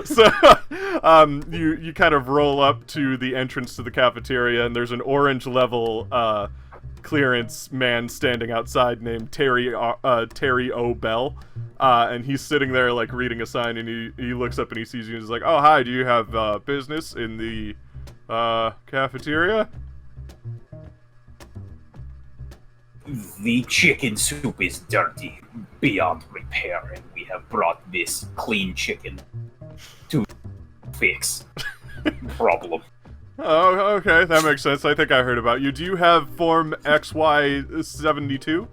So, you kind of roll up to the entrance to the cafeteria, and there's an orange level clearance man standing outside named Terry O. Bell, and he's sitting there like reading a sign, and he looks up and he sees you and he's like, "Oh, hi, do you have business in the cafeteria?" The chicken soup is dirty, beyond repair, and we have brought this clean chicken to fix the problem. Oh, okay, that makes sense. I think I heard about you. Do you have Form XY72?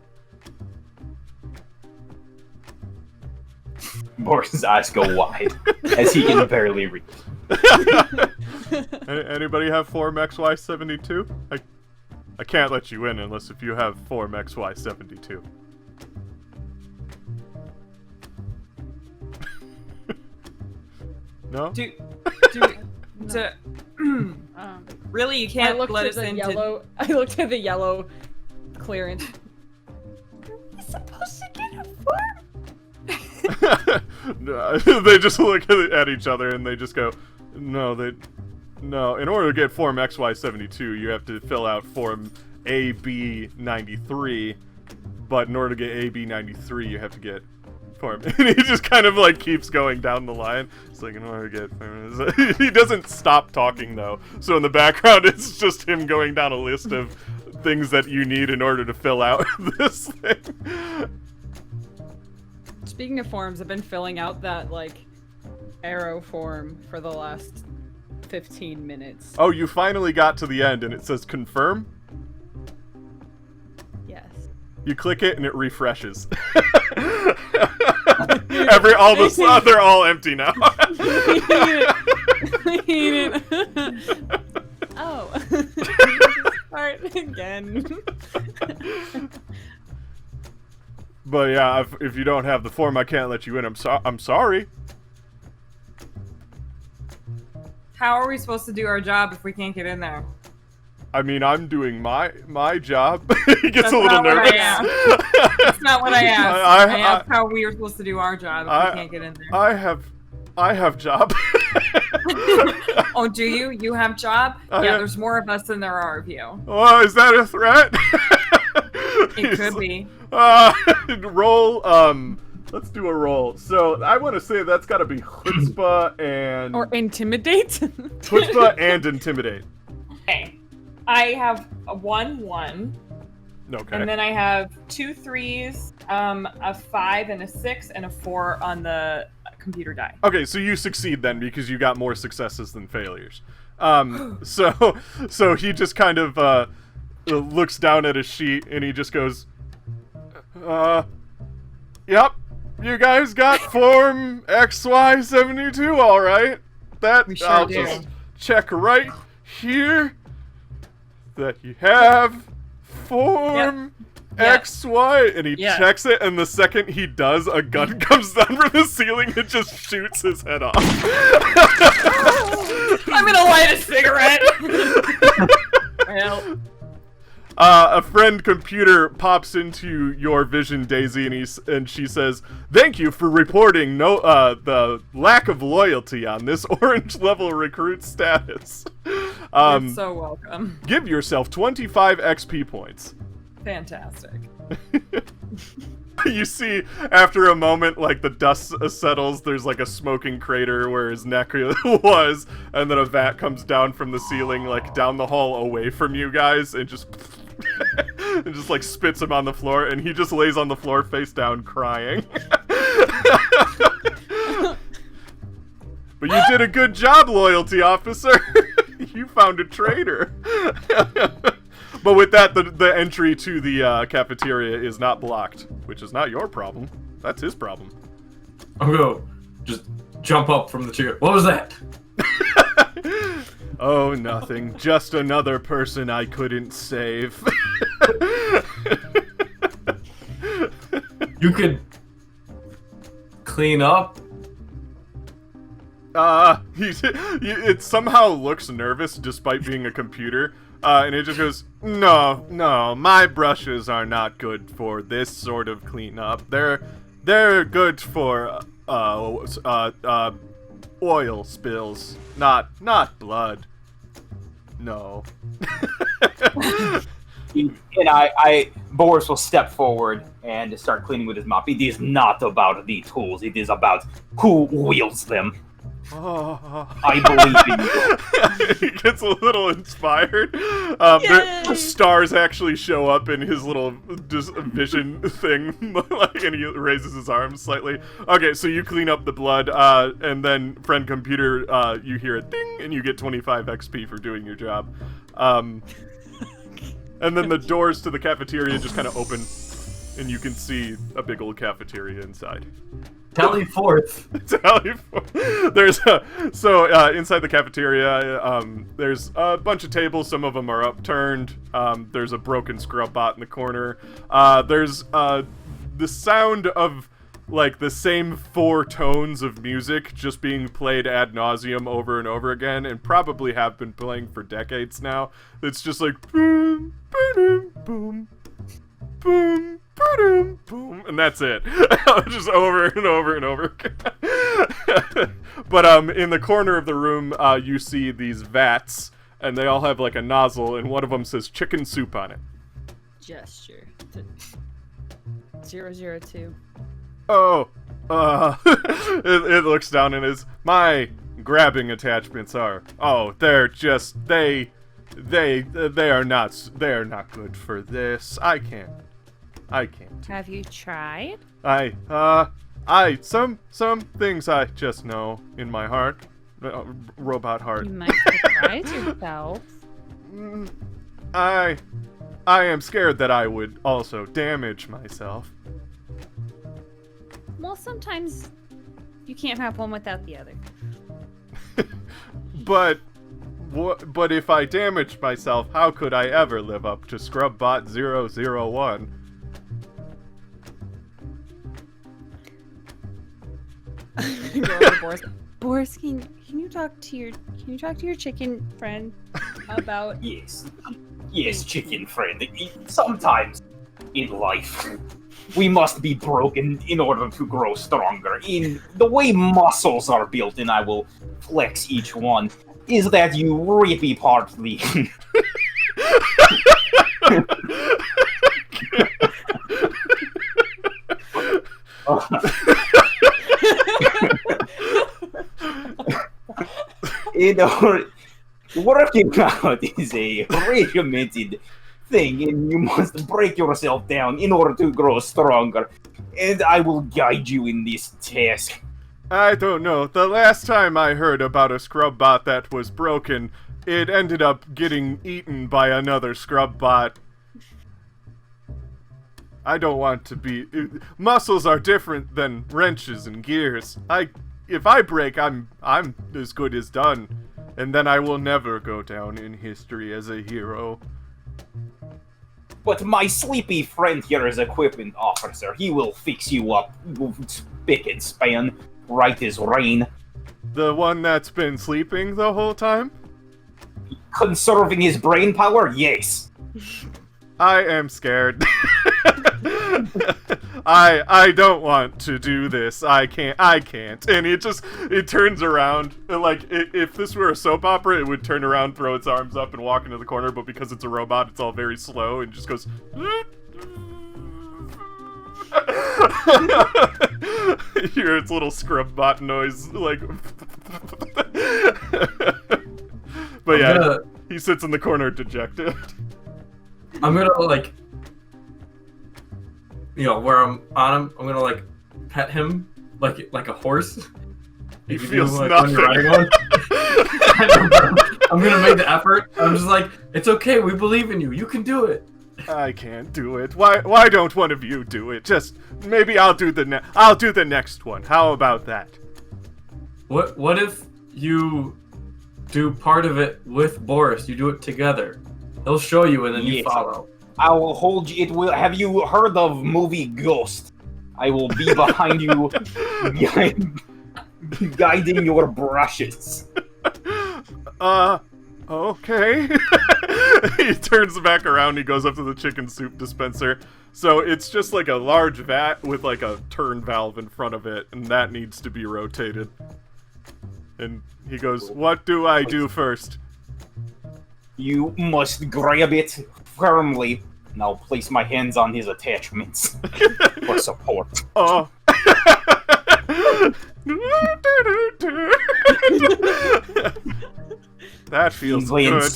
Morgan's eyes go wide, as he can barely read. Anybody have Form XY72? I can't let you in unless if you have Form XY72. No? Really, you can't let us into... I looked at the yellow clearance. Are we supposed to get a form? No, they just look at each other and they just go, no. In order to get Form XY72, you have to fill out Form AB93, but in order to get AB93, you have to get Form... And he just kind of like keeps going down the line. It's like, in order to get... He doesn't stop talking, though. So in the background, it's just him going down a list of things that you need in order to fill out this thing. Speaking of forms, I've been filling out that, like, arrow form for the last 15 minutes. Oh, you finally got to the end and it says confirm? Yes. You click it and it refreshes. They're all empty now. Oh. Start again. But yeah, if you don't have the form, I can't let you in. I'm sorry. How are we supposed to do our job if we can't get in there? I mean, I'm doing my job. He gets a little nervous. That's not what I asked. I asked how we are supposed to do our job if we can't get in there. I have job. Oh, do you? You have job? There's more of us than there are of you. Oh, is that a threat? It could be. Roll, let's do a roll. So, I want to say that's got to be chutzpah and... Or intimidate? Chutzpah and intimidate. Okay. I have a 1-1. Okay. And then I have 2 3s, a 5 and a 6, and a 4 on the computer die. Okay, so you succeed then because you got more successes than failures. So he just kind of looks down at his sheet and he just goes, yep, you guys got Form XY72, all right. That We sure I'll do. just check right here that you have Form XY, and he checks it, and the second he does, a gun comes down from the ceiling and just shoots his head off. I'm gonna light a cigarette. Well. A friend computer pops into your vision, Daisy, and she says, "Thank you for reporting the lack of loyalty on this orange level recruit status. You're so welcome. Give yourself 25 XP points." Fantastic. You see, after a moment, like, the dust settles, there's, like, a smoking crater where his neck was, and then a vat comes down from the ceiling, like, down the hall away from you guys, and just... and just, like, spits him on the floor, and he just lays on the floor face down, crying. But you did a good job, loyalty officer! You found a traitor! But with that, the entry to the cafeteria is not blocked, which is not your problem. That's his problem. I'm gonna just jump up from the chair. What was that? Oh, nothing. Just another person I couldn't save. You could clean up? It somehow looks nervous despite being a computer. And it just goes, no, my brushes are not good for this sort of cleanup. They're good for, oil spills, not blood. No. And Boris will step forward and start cleaning with his mop. It is not about the tools. It is about who wields them. Oh. I believe in you. He gets a little inspired. The stars actually show up in his little vision thing, and he raises his arms slightly. Okay, so you clean up the blood, and then, friend computer, you hear a ding, and you get 25 XP for doing your job. And then the doors to the cafeteria just kind of open, and you can see a big old cafeteria inside. Tally forth. There's inside the cafeteria, there's a bunch of tables. Some of them are upturned. There's a broken scrub bot in the corner. There's the sound of like the same 4 tones of music just being played ad nauseum over and over again, and probably have been playing for decades now. It's just like boom, boom, boom, boom. Boom, boom, and that's it. Just over and over and over again. But in the corner of the room, you see these vats, and they all have like a nozzle, and one of them says chicken soup on it. Gesture. 002. Oh, it looks down and is my grabbing attachments are. Oh, they're just they are not good for this. I can't. Have you tried? Some things I just know in my heart, robot heart. You might surprise yourself. I am scared that I would also damage myself. Well, sometimes you can't have one without the other. But if I damaged myself, how could I ever live up to Scrubbot 001? Go over to Boris. Boris, can you talk to your chicken friend about? Yes, chicken friend. Sometimes in life, we must be broken in order to grow stronger. In the way muscles are built, and I will flex each one, is that you rip apart the. Working out is a regimented thing, and you must break yourself down in order to grow stronger. And I will guide you in this task. I don't know. The last time I heard about a scrub bot that was broken, it ended up getting eaten by another scrub bot. I don't want to be... Muscles are different than wrenches and gears. If I break, I'm as good as done. And then I will never go down in history as a hero. But my sleepy friend here is equipment officer. He will fix you up spick and span, right as rain. The one that's been sleeping the whole time? Conserving his brain power? Yes. I am scared. I don't want to do this. I can't. And it turns around. Like, if this were a soap opera, it would turn around, throw its arms up, and walk into the corner, but because it's a robot, it's all very slow, and just goes... You hear its little scrub bot noise, like... But yeah, he sits in the corner dejected. I'm gonna, like... where I'm on him, I'm gonna, like, pet him like a horse. He You feels do, like, nothing. when you're riding one. I'm gonna make the effort. I'm just like, it's okay, we believe in you. You can do it. I can't do it. Why don't one of you do it? Just maybe I'll do the next one. How about that? What if you do part of it with Boris? You do it together. He'll show you and then you Yes. follow. I will hold you. It will. Have you heard of movie Ghost? I will be behind you, guiding your brushes. Okay. He turns back around. He goes up to the chicken soup dispenser. So it's just like a large vat with like a turn valve in front of it, and that needs to be rotated. And he goes, "What do I do first?" You must grab it firmly. Now place my hands on his attachments for support. Oh. That feels good.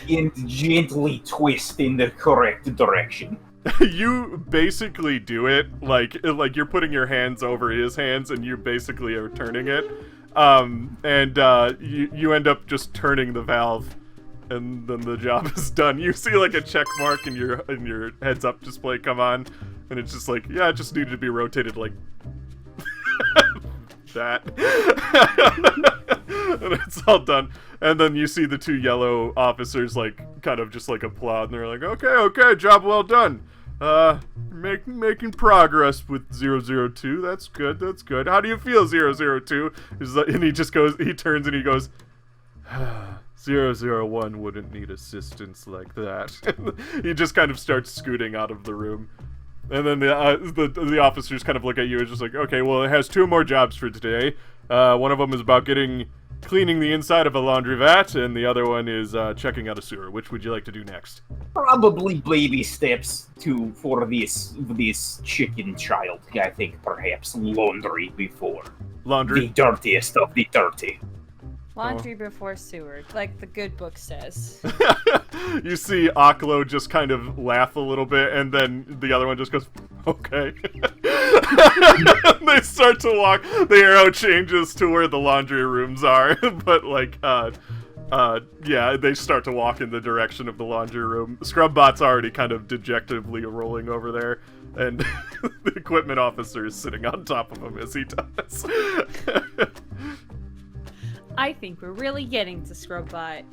And gently twist in the correct direction. You basically do it like you're putting your hands over his hands, and you basically are turning it. You end up just turning the valve, and then the job is done. You see like a check mark in your heads up display come on, and it's just like, yeah, it just needed to be rotated like that. And it's all done. And then you see the two yellow officers like kind of just like applaud, and they're like, okay, job well done. Making progress with 002. That's good. How do you feel, 002? And he turns and he goes, 001 wouldn't need assistance like that. He just kind of starts scooting out of the room. And then the officers kind of look at you and just like, okay, well, it has 2 more jobs for today. One of them is about cleaning the inside of a laundry vat, and the other one is checking out a sewer. Which would you like to do next? Probably baby steps for this chicken child. I think perhaps laundry before. Laundry? The dirtiest of the dirty. Laundry before sewer, like the good book says. You see Aklo just kind of laugh a little bit, and then the other one just goes, okay. They start to walk. The arrow changes to where the laundry rooms are, but like, yeah, they start to walk in the direction of the laundry room. Scrubbot's already kind of dejectedly rolling over there, and the equipment officer is sitting on top of him as he does. I think we're really getting to Scrubbot.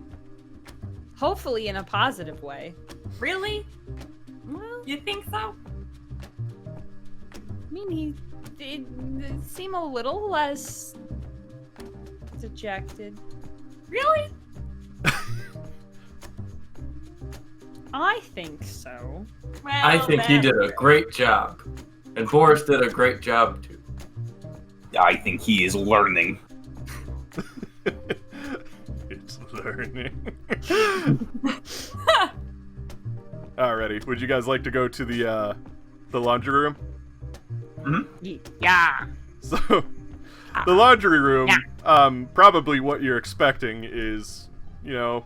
Hopefully in a positive way. Really? Well, You think so? I mean, he did seem a little less dejected. Really? I think so. Well, I think he did a great job. And Boris did a great job too. I think he is learning. It's learning. Alrighty, would you guys like to go to the laundry room? Yeah. So, the laundry room, probably what you're expecting is, you know,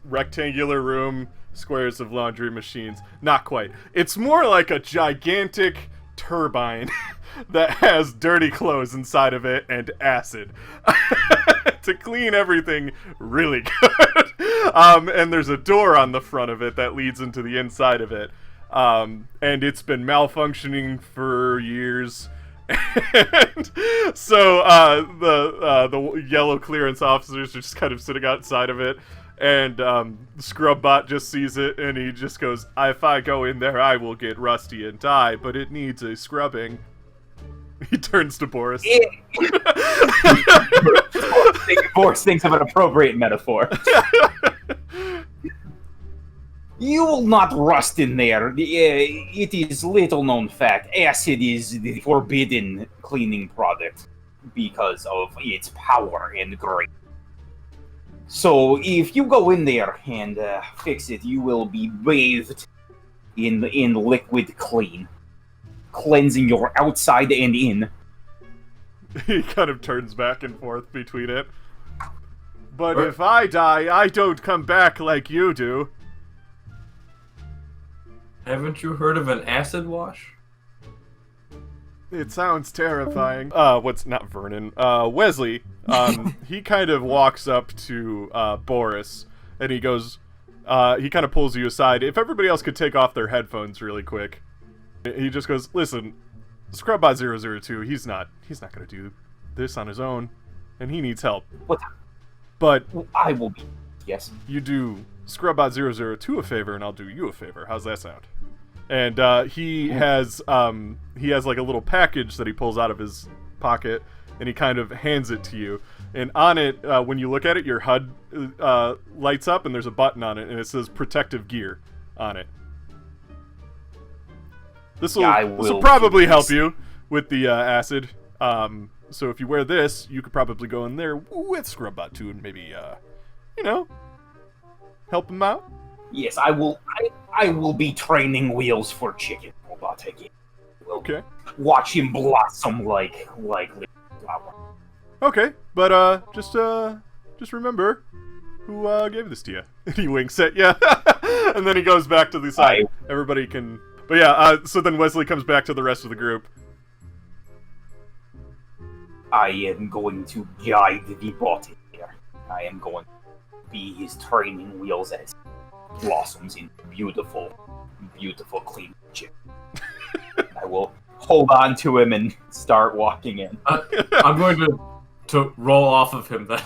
rectangular room, squares of laundry machines. Not quite. It's more like a gigantic turbine that has dirty clothes inside of it and acid to clean everything really good. And there's a door on the front of it that leads into the inside of it. And it's been malfunctioning for years. And so the yellow clearance officers are just kind of sitting outside of it. And Scrubbot just sees it, and he just goes, if I go in there, I will get rusty and die, but it needs a scrubbing. He turns to Boris. Boris thinks of an appropriate metaphor. You will not rust in there. It is little known fact. Acid is the forbidden cleaning product because of its power and grace. So if you go in there and fix it, you will be bathed in liquid clean, cleansing your outside and in. He kind of turns back and forth between it. But if I die, I don't come back like you do. Haven't you heard of an acid wash? It sounds terrifying. What's not Vernon? Wesley. He kind of walks up to Boris, and he goes. He kind of pulls you aside. If everybody else could take off their headphones really quick, he just goes, "Listen, Scrubbot 002. He's not gonna do this on his own, and he needs help. What? But I will be. Yes. You do Scrubbot 002 a favor, and I'll do you a favor. How's that sound?" And he has like a little package that he pulls out of his pocket, and he kind of hands it to you. And on it, when you look at it, your HUD lights up, and there's a button on it, and it says "Protective Gear" on it. This will probably help you with the acid. So if you wear this, you could probably go in there with Scrubbot too, and maybe, help him out. Yes, I will. I will be training wheels for Chicken Robot again. We'll Okay. watch him blossom like little flower. Okay, but just remember who gave this to you. He winks at you, and then he goes back to the side. Everybody can. But yeah, so then Wesley comes back to the rest of the group. I am going to guide the bot in here. I am going to be his training wheels as he blossoms in beautiful, beautiful clean chicken. I will hold on to him and start walking in. I'm going to roll off of him then.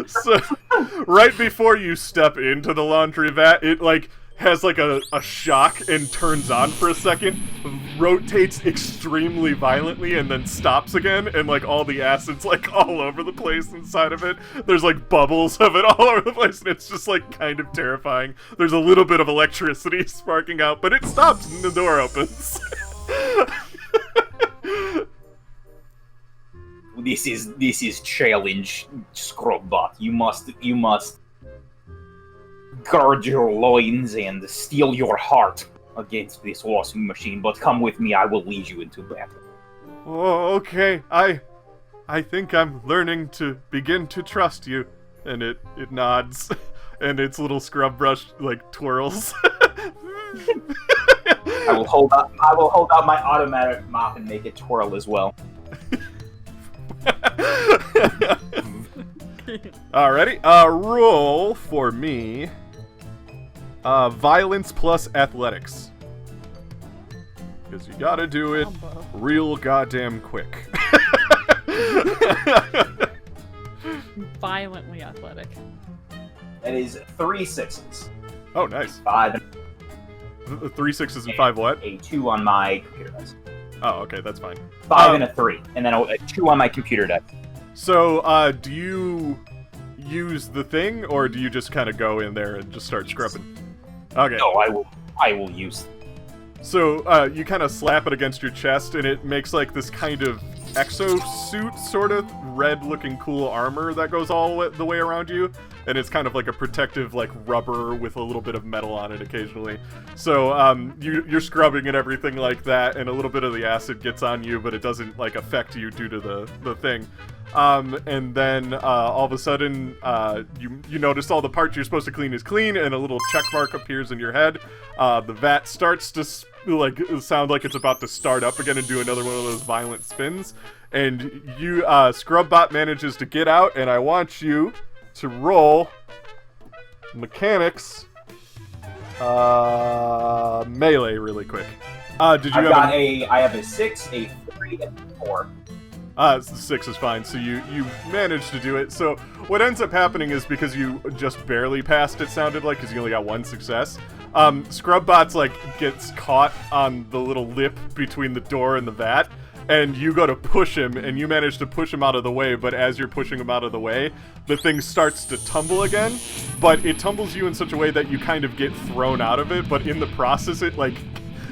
So, right before you step into the laundry vat, it has a shock and turns on for a second, rotates extremely violently, and then stops again, and all the acid's all over the place inside of it. There's bubbles of it all over the place, and it's just kind of terrifying. There's a little bit of electricity sparking out, but it stops and the door opens. This is challenge, Scrubbot. You must guard your loins and steel your heart against this washing machine. But come with me, I will lead you into battle. Oh, okay. I think I'm learning to begin to trust you. And it nods, and its little scrub brush twirls. I will hold out my automatic mop and make it twirl as well. Alrighty, roll for me. Violence plus athletics. Because you gotta do it real goddamn quick. Violently athletic. That is 3 6s. Oh, nice. 5 3 6s and 5 what? a 2 on my computer dice. Oh, okay, that's fine. 5 and a 3, and then a 2 on my computer dice. So, do you use the thing, or do you just kind of go in there and just start scrubbing? Okay. No, I will use. So, you kind of slap it against your chest, and it makes this kind of exosuit, sort of red-looking cool armor that goes all the way around you, and it's kind of a protective, rubber with a little bit of metal on it occasionally. So, you're scrubbing and everything like that, and a little bit of the acid gets on you, but it doesn't, affect you due to the thing. And then, all of a sudden, you notice all the parts you're supposed to clean is clean, and a little check mark appears in your head. The vat starts to sound like it's about to start up again and do another one of those violent spins. And you, Scrubbot manages to get out, and I want you to roll mechanics, melee really quick. Did you I have a 6, a 3, and a 4. 6 is fine, so you managed to do it. So what ends up happening is, because you just barely passed, it sounded like, because you only got 1 success, Scrubbot's gets caught on the little lip between the door and the vat, and you go to push him, and you manage to push him out of the way, but as you're pushing him out of the way, the thing starts to tumble again, but it tumbles you in such a way that you kind of get thrown out of it, but in the process it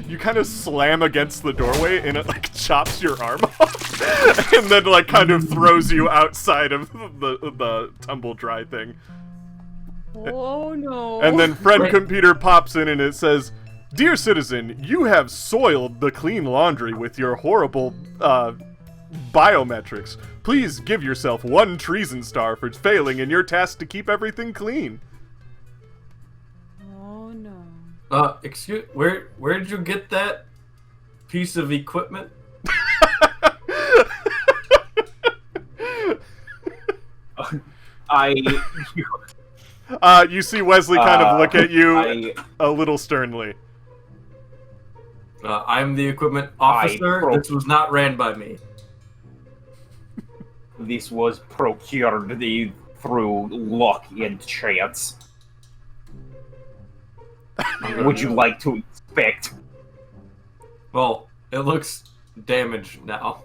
you kind of slam against the doorway, and it chops your arm off, and then kind of throws you outside of the tumble dry thing. Oh no. And then friend computer pops in and it says, "Dear citizen, you have soiled the clean laundry with your horrible biometrics. Please give yourself 1 treason star for failing in your task to keep everything clean." Oh no. Excuse, where did you get that piece of equipment? You see Wesley kind of look at you a little sternly. I'm the equipment officer. This was not ran by me. This was procured through luck and chance. Would you like to inspect? Well, it looks damaged now.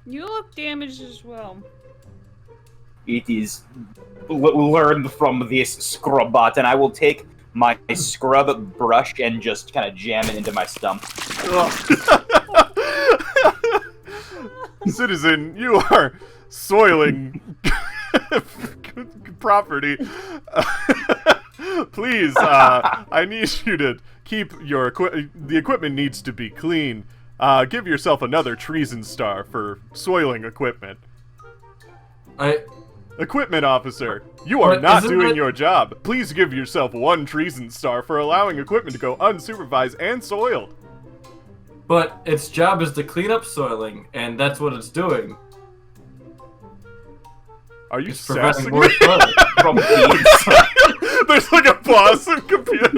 You look damaged as well. It is learned from this Scrubbot, and I will take my scrub brush and just kind of jam it into my stump. Citizen, you are soiling property. Please, I need you to keep your the equipment needs to be clean. Give yourself another treason star for soiling equipment. Equipment officer, you are not doing your job. Please give yourself 1 treason star for allowing equipment to go unsupervised and soiled. But its job is to clean up soiling, and that's what it's doing. Are you It's sassing preventing more me? soiling. From the inside. There's like a pause and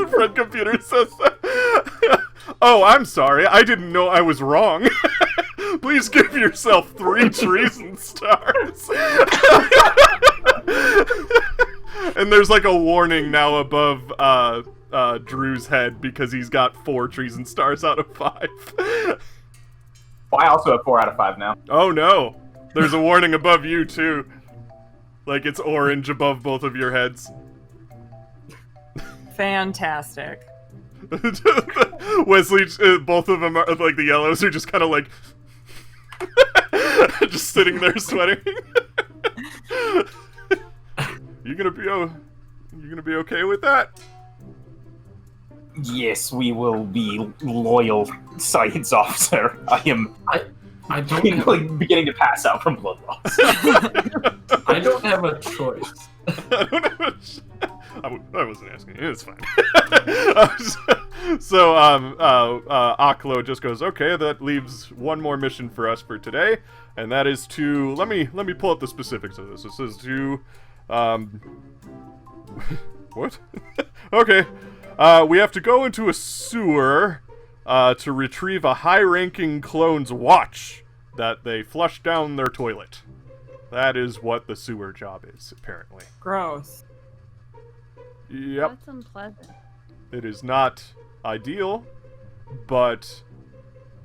front computer says that. Oh, I'm sorry. I didn't know I was wrong. Please give yourself 3 treason stars. And there's like a warning now above Drew's head because he's got 4 treason stars out of 5. Well, I also have 4 out of 5 now. Oh no. There's a warning above you too. Like it's orange above both of your heads. Fantastic. Wesley, both of them are like the yellows are just kind of like just sitting there sweating. You gonna be okay with that? Yes, we will be loyal science officer. I am I don't have, like, beginning to pass out from blood loss. I don't have a choice. I wasn't asking you. It's fine. So, Aklo just goes, okay, that leaves one more mission for us for today, and that is to, let me pull up the specifics of this. It says to, what? Okay. We have to go into a sewer, to retrieve a high-ranking clone's watch that they flushed down their toilet. That is what the sewer job is, apparently. Gross. Yep. That's unpleasant. It is not ideal, but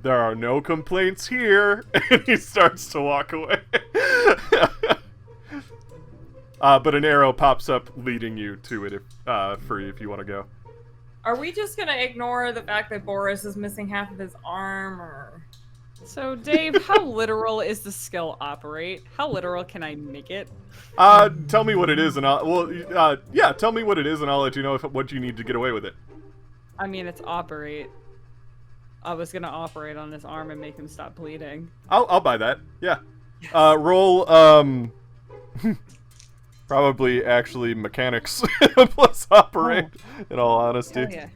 there are no complaints here, and he starts to walk away. But an arrow pops up leading you to it if you want to go. Are we just gonna ignore the fact that Boris is missing half of his arm, or? So, Dave, how literal is the skill operate? How literal can I make it? Tell me what it is, and yeah, tell me what it is, and I'll let you know what you need to get away with it. I mean, it's operate. I was gonna operate on his arm and make him stop bleeding. I'll buy that. Yeah. Roll probably actually mechanics plus operate. In all honesty. Hell yeah.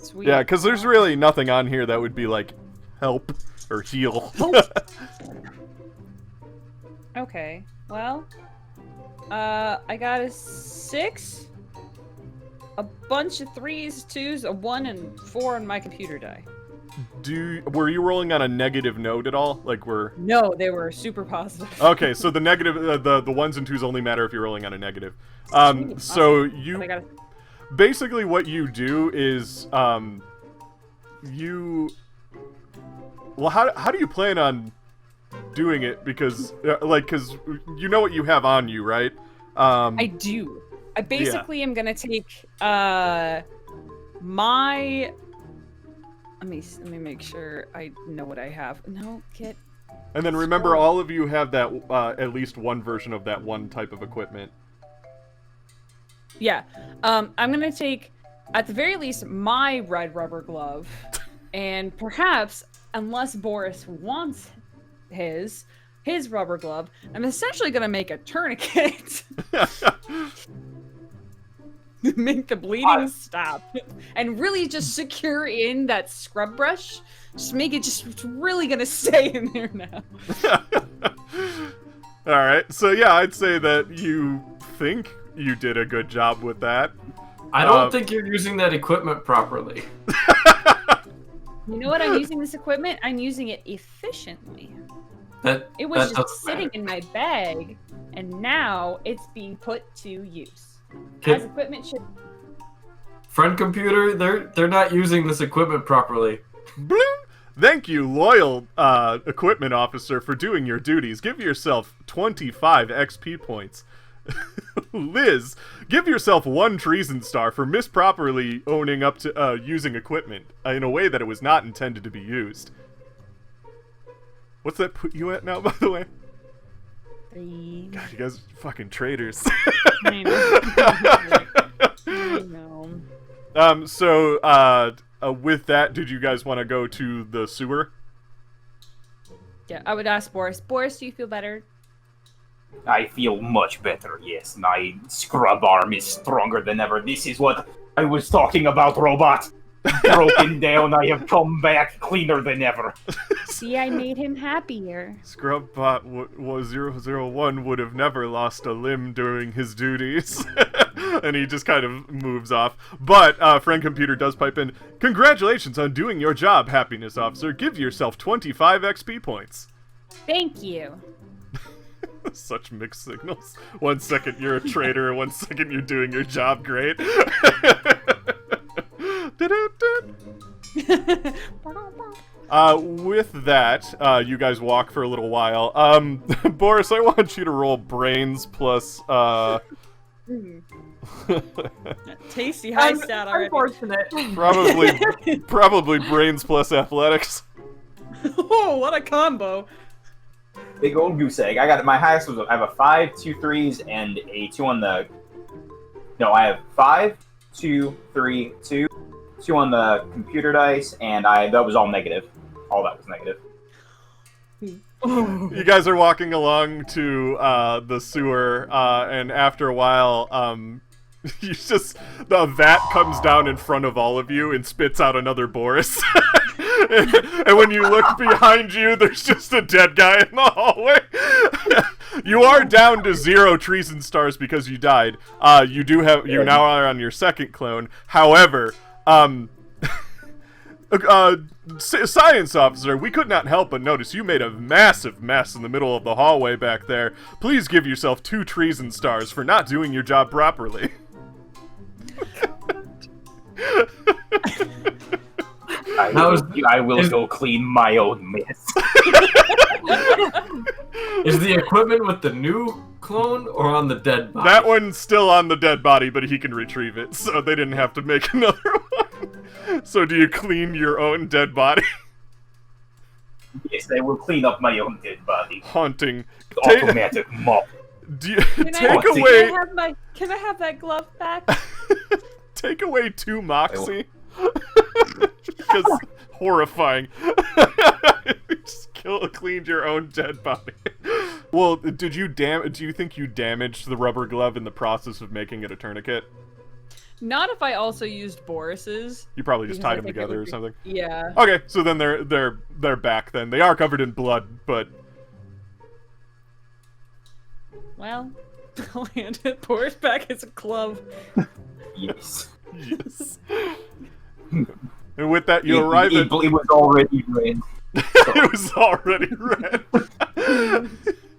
Sweet. Yeah, because there's really nothing on here that would be like help or heal. Okay. Well, I got a 6, a bunch of 3s, 2s, a 1, and 4 on my computer die. Were you rolling on a negative note at all? Like No, they were super positive. Okay, so the negative, the 1s and 2s only matter if you're rolling on a negative. Sweet. So Awesome. you I got basically what you do is well, how do you plan on doing it? Because because you know what you have on you, right? I do. I basically am gonna take my. Let me make sure I know what I have. No, get. And then remember, all of you have that at least one version of that one type of equipment. Yeah. I'm gonna take, at the very least, my red rubber glove, and perhaps, unless Boris wants his rubber glove, I'm essentially gonna make a tourniquet. Make the bleeding stop, and really just secure in that scrub brush. Just make it it's really gonna stay in there now. All right, so yeah, I'd say that you think you did a good job with that. I don't think you're using that equipment properly. You know what? I'm using this equipment. I'm using it efficiently. It was just sitting in my bag, and now it's being put to use. As equipment should. Friend computer, they're not using this equipment properly. Bloom. Thank you, loyal equipment officer, for doing your duties. Give yourself 25 XP points. Liz, give yourself 1 treason star for misproperly owning up to using equipment in a way that it was not intended to be used. What's that put you at now, by the way? 3. God, you guys are fucking traitors. I know. So, with that, did you guys want to go to the sewer? Yeah, I would ask Boris. Boris, do you feel better? I feel much better, yes. My scrub arm is stronger than ever. This is what I was talking about, robot. Broken down, I have come back cleaner than ever. See, I made him happier. Scrubbot 001 would have never lost a limb during his duties. And he just kind of moves off. But Friend Computer does pipe in, congratulations on doing your job, Happiness Officer. Give yourself 25 XP points. Thank you. Such mixed signals. 1 second you're a traitor, 1 second you're doing your job great. With that, you guys walk for a little while. Boris, I want you to roll brains plus, Tasty high stat already. Unfortunate. probably brains plus athletics. Oh, what a combo. Big old goose egg. I got my highest was I have a 5, 2 3s, and a 2 on the. No, I have 5, 2, 3, 2, 2 on the computer dice, and that was all negative. All that was negative. You guys are walking along to the sewer, and after a while, the vat comes down in front of all of you and spits out another Boris. and when you look behind you, there's just a dead guy in the hallway. You are down to 0 treason stars because you died. You now are on your second clone. However, Science Officer, we could not help but notice you made a massive mess in the middle of the hallway back there. Please give yourself 2 treason stars for not doing your job properly. I will go clean my own mess. Is the equipment with the new clone or on the dead body? That one's still on the dead body, but he can retrieve it, so they didn't have to make another one. So do you clean your own dead body? Yes, I will clean up my own dead body. Haunting. Automatic mop. Can I have that glove back? Take away 2 moxie. Because horrifying. You just cleaned your own dead body. Well, do you think you damaged the rubber glove in the process of making it a tourniquet? Not if I also used Boris's. You probably just because tied them together or something. Yeah. Okay, so then they're back then. They are covered in blood, but well, I'll hand it Boris back as a glove. Yes. yes. And with that, you arrive at... It was already red. It was already red.